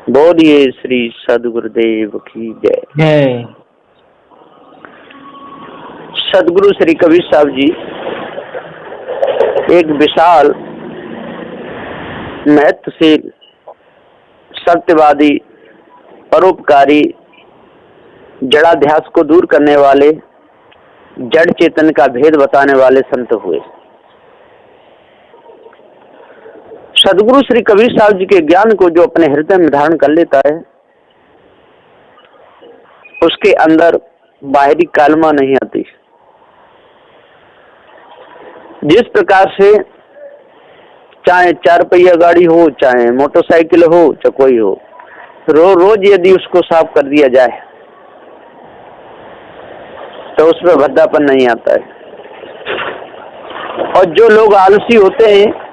बोलिए श्री सदगुरुदेव की जय। जय। सदगुरु श्री कबीर साहब जी एक विशाल महत्वशील सत्यवादी परोपकारी जड़ाध्यास को दूर करने वाले जड़ चेतन का भेद बताने वाले संत हुए। सदगुरु श्री कबीर साहब जी के ज्ञान को जो अपने हृदय में धारण कर लेता है उसके अंदर बाहरी कालमा नहीं आती। जिस प्रकार से चाहे 4 पहिया गाड़ी हो, चाहे मोटरसाइकिल हो, चाहे कोई हो, रोज यदि उसको साफ कर दिया जाए तो उसमें भद्दापन नहीं आता है। और जो लोग आलसी होते हैं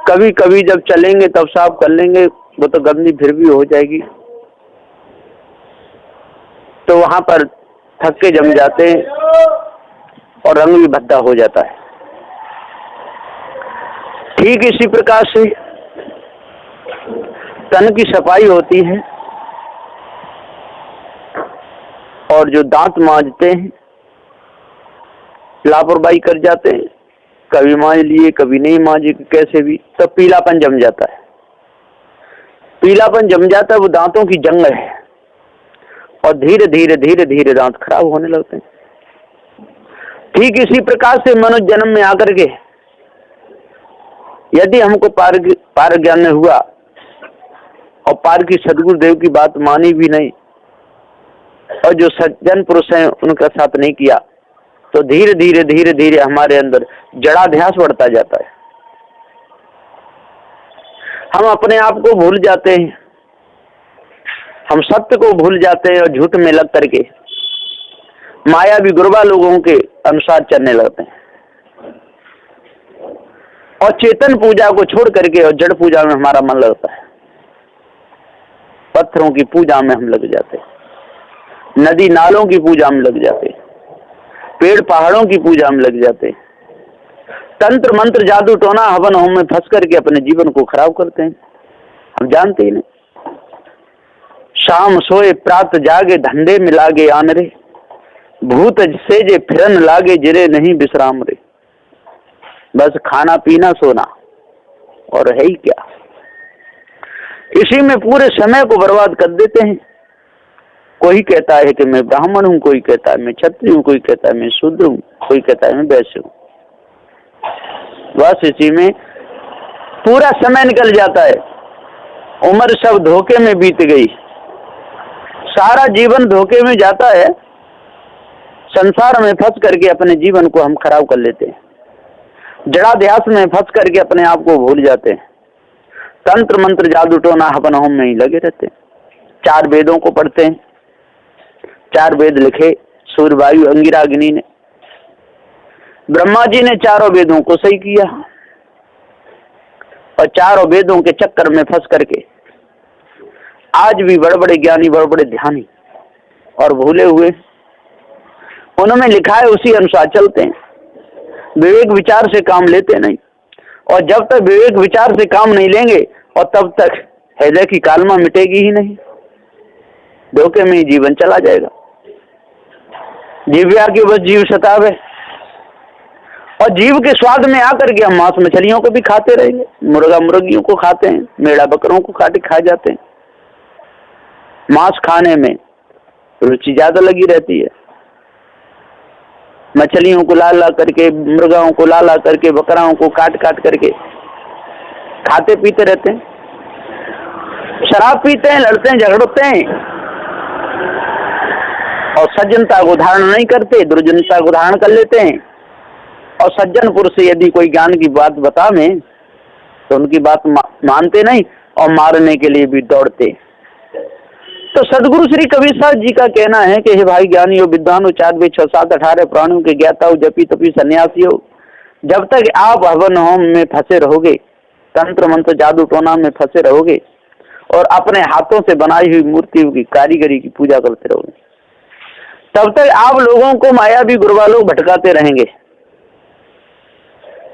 कभी कभी जब चलेंगे तब साफ कर लेंगे, वो तो गंदी फिर भी हो जाएगी, तो वहां पर थक्के जम जाते हैं और रंग भी भद्दा हो जाता है। ठीक इसी प्रकार से तन की सफाई होती है और जो दांत मांजते हैं लापरवाही कर जाते हैं, कभी मांज लिए कभी नहीं मांजे, कैसे भी, तो पीलापन जम जाता है। पीलापन जम जाता है, वो दांतों की जंग है और धीरे धीरे धीरे धीरे दांत खराब होने लगते हैं। ठीक इसी प्रकार से मनुष्य जन्म में आकर के यदि हमको पार ज्ञान हुआ और पार की सदगुरुदेव की बात मानी भी नहीं और जो सज्जन पुरुष हैं उनका साथ नहीं किया, तो धीरे धीरे धीरे धीरे हमारे अंदर जड़ाध्यास बढ़ता जाता है। हम अपने आप को भूल जाते हैं, हम सत्य को भूल जाते हैं और झूठ में लग करके माया भी गुरबा लोगों के अनुसार चलने लगते हैं और चेतन पूजा को छोड़ करके और जड़ पूजा में हमारा मन लगता है। पत्थरों की पूजा में हम लग जाते हैं, नदी नालों की पूजा में लग जाते, पेड़ पहाड़ों की पूजा में लग जाते, तंत्र मंत्र जादू टोना हवन होम में फंस करके अपने जीवन को खराब करते हैं। हम जानते ही नहीं। शाम सोए प्रात जागे धंधे में लागे आन रे, भूत से जे फिरन लागे जिरे नहीं विश्राम रे। बस खाना पीना सोना और है ही क्या, इसी में पूरे समय को बर्बाद कर देते हैं। कोई कहता है कि मैं ब्राह्मण हूं, कोई कहता है मैं क्षत्रिय हूं, कोई कहता है मैं शूद्र हूं, कोई कहता है मैं वैश्य हूं। बस इसी में पूरा समय निकल जाता है, उम्र सब धोखे में बीत गई, सारा जीवन धोखे में जाता है। संसार में फंस करके अपने जीवन को हम खराब कर लेते हैं, जड़ाध्यास में फंस करके अपने आप को भूल जाते हैं, तंत्र मंत्र जादू टोना हवन होम में ही लगे रहते हैं। 4 वेदों को पढ़ते हैं, 4 वेद लिखे सूर्य वायु अंगिरा अग्नि ने। ब्रह्मा जी ने 4 वेदों को सही किया और 4 वेदों के चक्कर में फंस करके आज भी बड़े बड़े ज्ञानी, बड़े बड़े ध्यानी और भूले हुए उन्होंने लिखा है उसी अनुसार चलते हैं, विवेक विचार से काम लेते नहीं। और जब तक विवेक विचार से काम नहीं लेंगे और तब तक हृदय की कालमा मिटेगी ही नहीं, धोखे में ही जीवन चला जाएगा। जीव्या की बस जीव सतावे और जीव के स्वाद में आकर के हम मांस मछलियों को भी खाते रहेंगे, मुर्गा मुर्गियों को खाते हैं, मेढ़ा बकरों को काटे खा जाते हैं। मांस खाने में रुचि ज्यादा लगी रहती है, मछलियों को ला ला करके, मुर्गाओं को ला ला करके, बकराओं को काट काट करके खाते पीते रहते हैं, शराब पीते हैं, लड़ते हैं, झगड़ते हैं और सज्जनता को धारण नहीं करते, दुर्जनता को धारण कर लेते हैं। और सज्जन पुरुष से यदि कोई ज्ञान की बात बतावे तो उनकी बात मानते नहीं और मारने के लिए भी दौड़ते। तो सदगुरु श्री कबीर साहब जी का कहना है कि हे भाई ज्ञानी हो, विद्वान हो, 4 वेद 6 7 18 पुराणों के ज्ञाता हो, जपी तपी सन्यासी हो, जब तक आप हवन होम में फंसे रहोगे, तंत्र मंत्र जादू टोना में फंसे रहोगे और अपने हाथों से बनाई हुई मूर्तियों की कारीगरी की पूजा करते रहोगे, तब तक आप लोगों को मायावी गुरबा लोग भटकाते रहेंगे।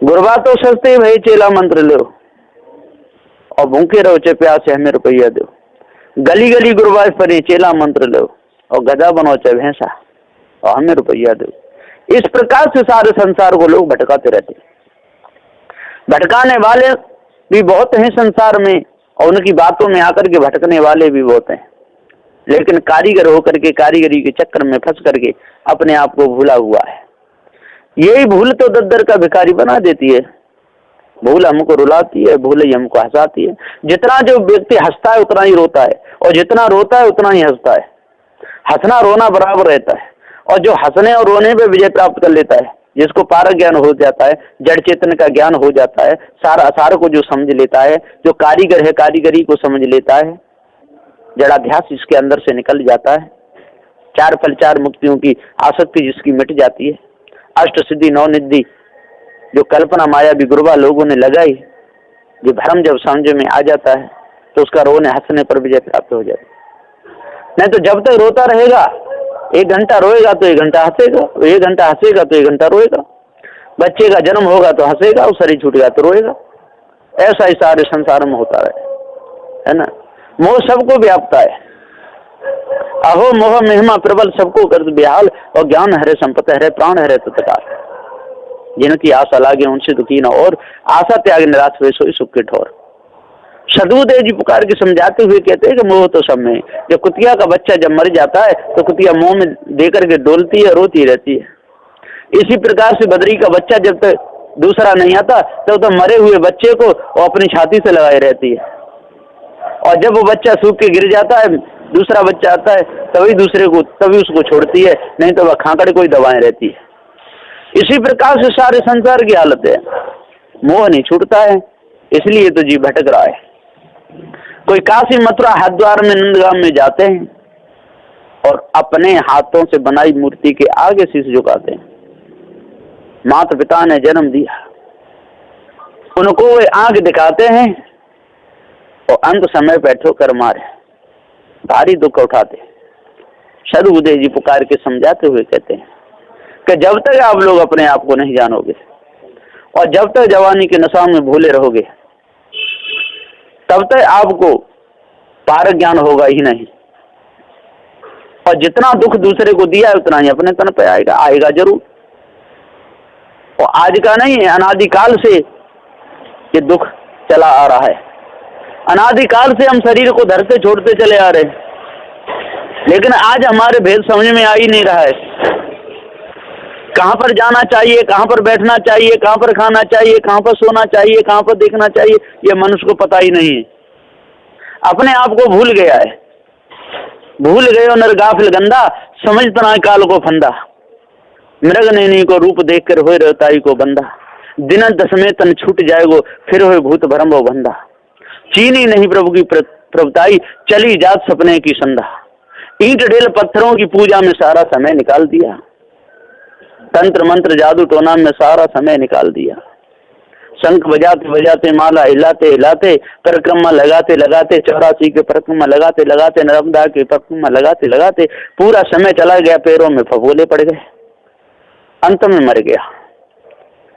गुरबा तो सस्ते भाई चेला मंत्र लो और भूखे रहो चे प्यासे हमें रुपया दो, गली गली गुरबाज परे चेला मंत्र लो, और गधा बनो चे भैंसा और हमें रुपया दो। इस प्रकार से सारे संसार को लोग भटकाते रहते। भटकाने वाले भी बहुत हैं संसार में, और उनकी बातों में आकर के भटकने वाले भी बहुत हैं, लेकिन कारीगर होकर के कारीगरी के चक्कर में फंस करके अपने आप को भूला हुआ है। यही भूल तो दद्दर का भिखारी बना देती है। भूल हमको रुलाती है, भूल ही हमको हंसाती है। जितना जो व्यक्ति हंसता है उतना ही रोता है, और जितना रोता है उतना ही हंसता है। हंसना रोना बराबर रहता है, और जो हंसने और रोने पे विजय प्राप्त कर लेता है, जिसको पारक ज्ञान हो जाता है, जड़ चेतन का ज्ञान हो जाता है, सारा असार को जो समझ लेता है, जो कारीगर है कारीगरी को समझ लेता है, जड़ाध्यास इसके अंदर से निकल जाता है, चार फल चार मुक्तियों की आसक्ति जिसकी मिट जाती है, अष्ट सिद्धि नौ निधि जो कल्पना माया भी गुरुबा लोगों ने लगाई, जो भ्रम जब समझ में आ जाता है तो उसका रोने हंसने पर विजय प्राप्त हो जाती है। नहीं तो जब तक रोता रहेगा, 1 घंटा रोएगा तो 1 घंटा हंसेगा, 1 घंटा हंसेगा तो 1 घंटा रोएगा। बच्चे का जन्म होगा तो हंसेगा, और शरीर छूट गया तो रोएगा। ऐसा ही सारे संसार में होता है ना। मोह सबको व्यापता है। अहो मोह महिमा प्रबल सबको कर बेहाल, और ज्ञान हरे संपत हरे प्राण हरे तत्काल। जिनकी आशा लागे उनसे दुखी न और, आशा त्याग निराश हुए सोई सुख के ठोर। सदगुरुदेव जी पुकार के समझाते हुए कहते हैं कि मोह तो सब में। जब कुतिया का बच्चा जब मर जाता है तो कुतिया मुंह में देकर के डोलती है, रोती रहती है। इसी प्रकार से बदरी का बच्चा जब तक दूसरा नहीं आता तब तो मरे हुए बच्चे को वो अपनी छाती से लगाई रहती है, और जब वो बच्चा सूख के गिर जाता है, दूसरा बच्चा आता है, तभी उसको छोड़ती है, नहीं तो वह खांकड़ कोई दबाए रहती है। इसी प्रकार से सारे संसार की हालत है। मोह नहीं छूटता है, इसलिए तो जी भटक रहा है। कोई काशी मथुरा हरिद्वार में नंदगाम में जाते हैं और अपने हाथों से बनाई मूर्ति के आगे शीश झुकाते हैं। माता पिता ने जन्म दिया, उनको वे आंख दिखाते हैं और अंत समय पे ठोकर मारे, भारी दुख उठाते। सदगुरुदेव जी पुकार के समझाते हुए कहते हैं कि जब तक आप लोग अपने आप को नहीं जानोगे और जब तक जवानी के नशा में भूले रहोगे, तब तक आपको पारक ज्ञान होगा ही नहीं। और जितना दुख दूसरे को दिया है उतना ही अपने तन पे आएगा जरूर। और आज का नहीं है, अनादिकाल से ये दुख चला आ रहा है। अनादिकाल से हम शरीर को धरते छोड़ते चले आ रहे हैं, लेकिन आज हमारे भेद समझ में आ ही नहीं रहा है। कहाँ पर जाना चाहिए, कहाँ पर बैठना चाहिए, कहाँ पर खाना चाहिए, कहाँ पर सोना चाहिए, कहाँ पर देखना चाहिए, ये मनुष्य को पता ही नहीं है। अपने आप को भूल गया है। भूल गए नर गाफिल गंदा, समझता ना काल को फंदा। मृग नैनी को रूप देख कर हो रहताई को बंदा। दिन दस में तन छूट जाएगो, फिर हो भूत भरम वो बंदा। चीनी नहीं प्रभु की प्रभुताई, चली जात सपने की संधा। ईंट ढेल पत्थरों की पूजा में सारा समय निकाल दिया। तंत्र मंत्र जादू टोना में सारा समय निकाल दिया। शंख बजाते बजाते, माला हिलाते हिलाते, परिक्रमा लगाते लगाते, 84 के परिक्रमा लगाते लगाते, नर्मदा के परिक्रमा लगाते लगाते पूरा समय चला गया, पैरों में फफोले पड़ गए, अंत में मर गया,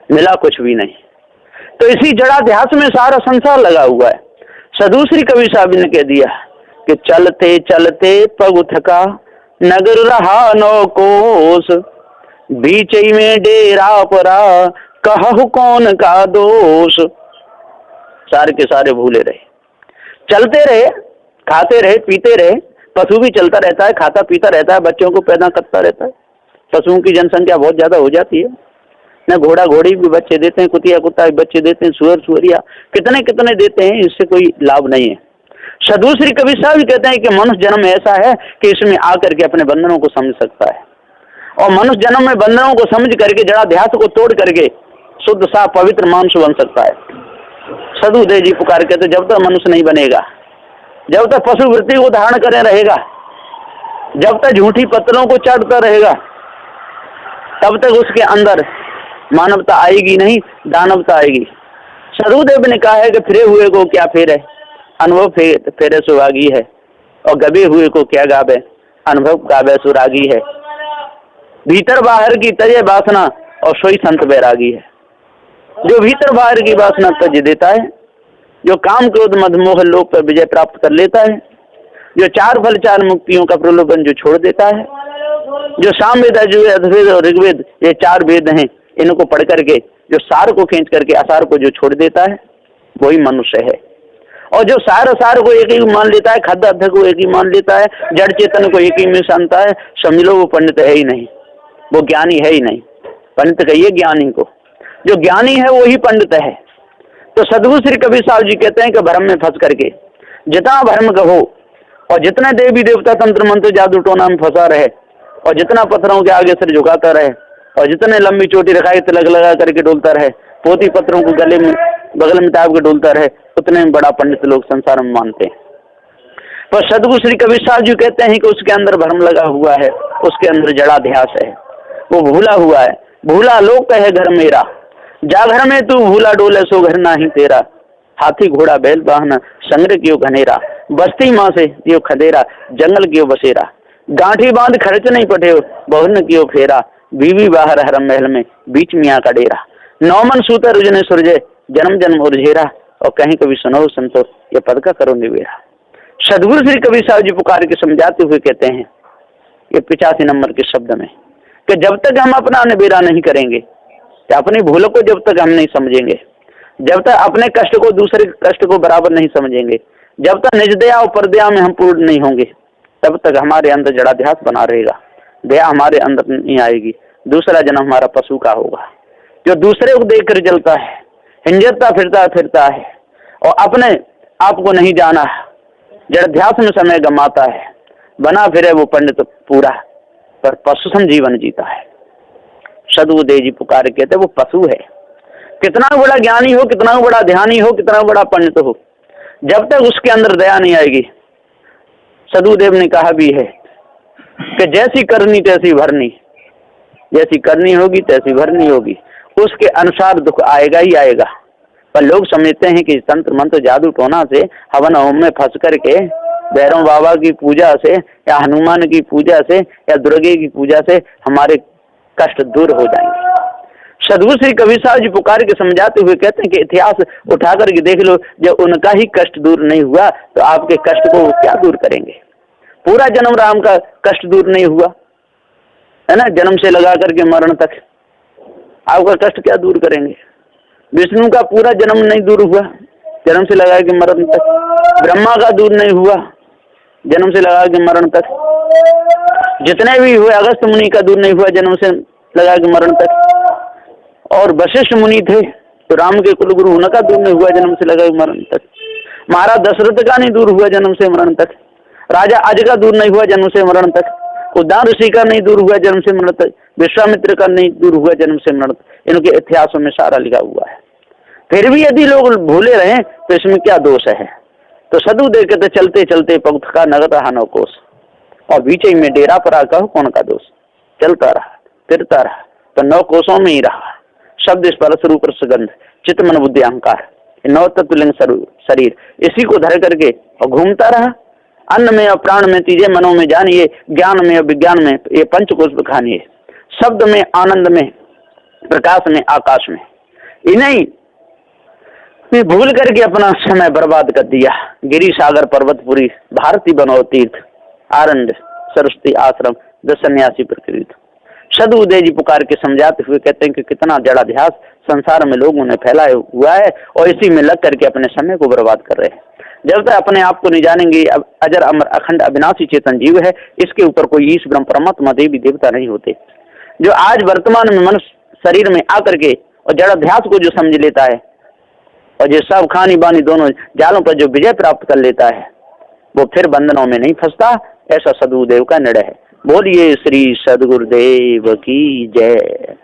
मिला कुछ भी नहीं। तो इसी जड़ाध्यास में सारा संसार लगा हुआ है। सदूसरी कवि साहब ने कह दिया कि चलते चलते पग थका, नगर रहा 9 कोस, बीच में डेरा परा, कहु कौन का दोष। सारे के सारे भूले रहे, चलते रहे, खाते रहे, पीते रहे। पशु भी चलता रहता है, खाता पीता रहता है, बच्चों को पैदा करता रहता है। पशुओं की जनसंख्या बहुत ज्यादा हो जाती है न, घोड़ा घोड़ी भी बच्चे देते हैं, कुतिया कुत्ता भी बच्चे देते हैं, सुअर सुअरिया कितने कितने देते हैं, इससे कोई लाभ नहीं है। सदूसरी कवि साहब कहते हैं कि मनुष्य जन्म ऐसा है कि इसमें आकर के अपने बंधनों को समझ सकता है, और मनुष्य जन्म में बंधनों को समझ करके जड़ाध्यास को तोड़ करके शुद्ध साफ पवित्र मानुष बन सकता है। सदगुरुदेव जी पुकार कहते जब तक मनुष्य नहीं बनेगा, जब तक पशु वृत्ति को धारण करे रहेगा, जब तक झूठी पत्तलों को चाटता रहेगा, तब तक उसके अंदर मानवता आएगी नहीं, दानवता आएगी। सदगुरुदेव ने कहा है कि फिरे हुए को क्या फेरे, अनुभव फेरे सुरागी है, और गबे हुए को क्या गावे, अनुभव गावे सुरागी है। भीतर बाहर की तजे वासना और सोई संत बैरागी है। जो भीतर बाहर की वासना तज देता है जो काम क्रोध मद मोह लोभ पर विजय प्राप्त कर लेता है, जो चार फल चार मुक्तियों का प्रलोभन जो छोड़ देता है, जो सामवेद यजुर्वेद अथर्ववेद और ऋग्वेद ये चार वेद हैं, इनको पढ़ करके जो सार को खींच करके असार को जो छोड़ देता है, वही मनुष्य है। और जो सार असार को एक ही मान लेता है, खाद्य अध्य को एक ही मान लेता है, जड़ चेतन को एक ही में जानता है, समझ लो वो पंडित है ही नहीं, वो ज्ञानी है ही नहीं। पंडित कहिए ज्ञानी को, जो ज्ञानी है वही पंडित है। तो सदगुरु श्री कबीर साहब जी कहते हैं कि भ्रम में फंस करके जितना भ्रम कहो और जितने देवी देवता तंत्र मंत्र जादू टोना में फंसा रहे और जितना पत्थरों के आगे सिर झुकाता रहे और जितने लंबी चोटी रखाई तिलक लगा करके डोलता रहे, पोती पत्थरों को गले में बगल में टाप के डोलता रहे, उतने बड़ा पंडित लोग संसार में मानते हैं। पर सदगुरु श्री कबीर साहब जी कहते हैं कि उसके अंदर भ्रम लगा हुआ है, उसके अंदर जड़ाध्यास है, वो भूला हुआ है। भूला लोग कहे घर मेरा, जा घर में तू भूला डोले सो घर नाही तेरा। हाथी घोड़ा बैल वाहन संग्रह कियो घनेरा, बस्ती माँ से यो खदेरा, जंगल कियो बसेरा। गांठी बांध खर्च नहीं पटे बहुन कियो फेरा, बीवी बाहर हरम महल में बीच मियाँ का डेरा। नौमन सूता रुजने सुरजे जन्म जन्म उर्झेरा, और कहीं कभी सुनो संतो ये पद का करो निवेरा। सदगुरु श्री कबीर साहब जी पुकार के समझाते हुए कहते हैं ये 85 नंबर के शब्द में कि जब तक हम अपना निवेरा नहीं करेंगे, अपनी भूलों को जब तक हम नहीं समझेंगे, जब तक अपने कष्ट को दूसरे कष्ट को बराबर नहीं समझेंगे, जब तक निज दया और परदया में हम पूर्ण नहीं होंगे, तब तक हमारे अंदर जड़ाध्यास बना रहेगा। दया हमारे अंदर नहीं आएगी, दूसरा जन्म हमारा पशु का होगा जो दूसरे को देख कर चलता है, हिंजरता फिरता है और अपने आप को नहीं जाना, जड़ाध्यास में समय गमाता है, बना फिरे वो पंडित पूरा पर पशु सम जीवन जीता है। सदगुरुदेव जी पुकार कहते वो पशु है। कितना बड़ा ज्ञानी हो, कितना बड़ा ध्यानी हो, कितना बड़ा पंडित हो, जब तक उसके अंदर दया नहीं आएगी, सदगुरुदेव ने कहा भी है कि जैसी करनी तैसी भरनी, जैसी करनी होगी तैसी भरनी होगी, उसके अनुसार दुख आएगा ही आएगा। पर लोग समझते हैं कि तंत्र मंत्र जादू टोना से हवन होम में फंस करके भैरव बाबा की पूजा से या हनुमान की पूजा से या दुर्गे की पूजा से हमारे कष्ट दूर हो जाएंगे। सदगुरु श्री कबीर साहब जी पुकार के समझाते हुए कहते हैं कि इतिहास उठा करके देख लो, जब उनका ही कष्ट दूर नहीं हुआ तो आपके कष्ट को क्या दूर करेंगे। पूरा जन्म राम का कष्ट दूर नहीं हुआ है ना, जन्म से लगा करके मरण तक आपका कष्ट क्या दूर करेंगे। विष्णु का पूरा जन्म नहीं दूर हुआ, जन्म से लगा के मरण तक। ब्रह्मा का दूर नहीं हुआ, जन्म से लगा के मरण तक। जितने भी हुए, अगस्त मुनि का दूर नहीं हुआ, जन्म से लगा के मरण तक। और वशिष्ठ मुनि थे तो राम के कुलगुरु उनका दूर नहीं हुआ, जन्म से लगा के मरण तक। महाराज दशरथ का नहीं दूर हुआ, जन्म से मरण तक। राजा आज का दूर नहीं हुआ, जन्म से मरण तक। उद्दान ऋषि का नहीं दूर हुआ, जन्म से मरण तक। विश्वामित्र का नहीं दूर हुआ, जन्म से मरण तक। इनके इतिहासों में सारा लिखा हुआ है। फिर भी यदि लोग भूले रहे तो इसमें क्या दोष है। तो सदु दे के चलते चलते पग का नगद रहा नौ कोस, और बीच में डेरा पर आकर कौन का दोष। चलता रहा फिरता रहा तो 9 कोसों में ही रहा। शब्द स्पर्श रूप सुगंध चित्त मन बुद्धि अहंकार, 9 तत्वलिंग शरीर, इसी को धर करके और घूमता रहा। अन्न में और प्राण में तीजे मनों में जानिए, ज्ञान में और विज्ञान में ये पंचकोश खानिए, शब्द में आनंद में प्रकाश में आकाश में। इन्हीं भूल करके अपना समय बर्बाद कर दिया। गिरी सागर पर्वतपुरी भारती बनो तीर्थ, आरण्य सरस्वती आश्रम दस सन्यासी प्रकृत। सदगुरुदेव जी पुकार के समझाते हुए कहते हैं कि कितना जड़ाध्यास संसार में लोगों ने फैलाया हुआ है और इसी में लग करके अपने समय को बर्बाद कर रहे हैं। जब तक अपने आप को नहीं जानेंगे, अजर अमर अखंड अविनाशी चेतन जीव है, इसके ऊपर कोई ईश ब्रह्म परमात्मा देवी देवता नहीं होते। जो आज वर्तमान में मनुष्य शरीर में आकर के और जड़ाध्यास को जो समझ लेता है और जो सब खानी बानी दोनों जालों पर जो विजय प्राप्त कर लेता है, वो फिर बंधनों में नहीं फंसता। ऐसा सदगुरुदेव का निर्णय है। बोलिए श्री सदगुरुदेव की जय।